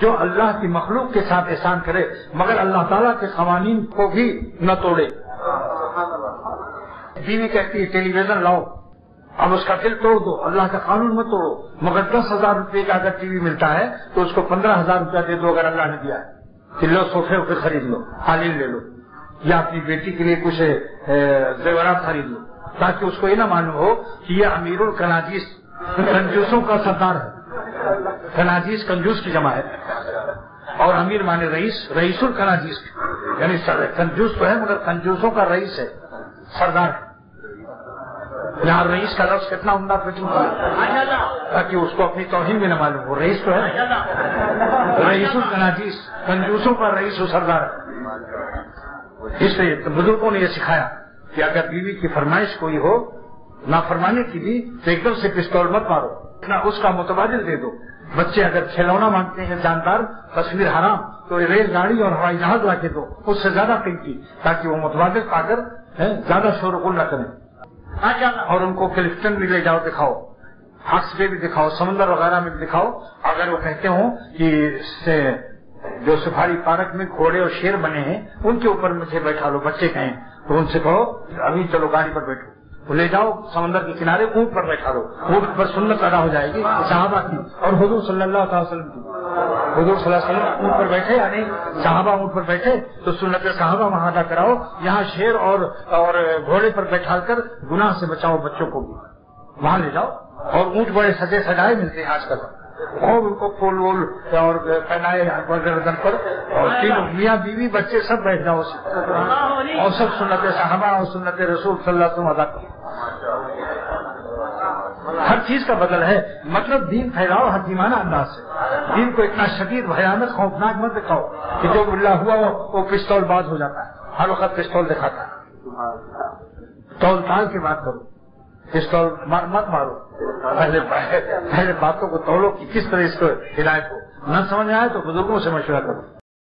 جو اللہ کی مخلوق کے ساتھ احسان کرے مگر اللہ تعالیٰ کے قوانین کو بھی نہ توڑے. بیوی کہتی ہے ٹیلی ویژن لاؤ، اب اس کا دل توڑ دو، اللہ کا قانون مت توڑو، مگر 10,000 روپے کا اگر ٹی وی ملتا ہے تو اس کو 15,000 روپیہ دے دو اگر اللہ نے دیا ہے کہ لو سوفے پہ خرید لو، قالین لے لو، یا اپنی بیٹی کے لیے کچھ زیورات خرید لو، تاکہ اس کو یہ نہ معلوم ہو کہ یہ امیر الکناجیس کنجوسوں کا سردار ہے. کناجیس کنجوس کی جمع ہے، اور امیر مانے رئیس، رئیس الکناجیس، یعنی کنجوس تو ہے مگر کنجوسوں کا رئیس ہے، سردار ہے. یہاں رئیس کا لفظ کتنا عمدہ فکر ہے تاکہ اس کو اپنی توہین بھی نہ معلوم ہو. رئیس تو ہے، رئیس الکناجیس، کنجوسوں کا رئیس و سردار ہے. اس لیے بزرگوں نے یہ سکھایا کہ اگر بیوی کی فرمائش کوئی ہو نافرمانی کی بھی تو ایک دم سے پستول مت مارو، نہ اس کا متبادل دے دو. بچے اگر کھلونا مانگتے ہیں جاندار، تصویر حرام، تو ریل گاڑی اور ہوائی جہاز لا کے دو، اس سے زیادہ قیمتی، تاکہ وہ متبادل پا کر زیادہ شور و غل نہ کریں. اور ان کو کلفٹن بھی لے جاؤ دکھاؤ، ہاکس بے بھی دکھاؤ، سمندر وغیرہ میں بھی دکھاؤ. اگر وہ کہتے ہوں کہ جو سفاری پارک میں گھوڑے اور شیر بنے ہیں ان کے اوپر مجھے بیٹھا لو، بچے کہیں تو ان سے کہو ابھی چلو گاڑی پر بیٹھو، تو لے جاؤ سمندر کے کنارے، اونٹ پر بیٹھا لو، اونٹ پر سنت ادا ہو جائے گی صحابہ کی اور حضور صلی اللہ علیہ وسلم کی. حضور صلی اللہ علیہ وسلم اونٹ پر بیٹھے، یعنی صحابہ اونٹ پر بیٹھے تو سنت صحابہ وہاں ادا کراؤ. یہاں شیر اور گھوڑے پر بیٹھا کر گناہ سے بچاؤ بچوں کو بھی، وہاں لے جاؤ. اور اونٹ بڑے سجے سجائے ملتے ہیں آج کل، اور ان کو پھول وول اور پہنائے گردن پر، اور تینوں میاں بیوی بچے سب بیٹھ جاؤ اور سب سنت صحابہ اور سنت رسول صلی اللہ علیہ وسلم ادا کرو. ہر چیز کا بدل ہے، مطلب دین پھیلاؤ حکیمانہ انداز سے. دین کو اتنا شدید بھیانک خوفناک مت دکھاؤ کہ جو اللہ ہوا وہ پستول باز ہو جاتا ہے، ہر وقت پستول دکھاتا ہے. تول تال کی بات کرو، پستول مت مارو. پہلے باتوں کو تولو کہ کس طرح اس کو ہدایت ہو. نہ سمجھ آئے تو بزرگوں سے مشورہ کرو.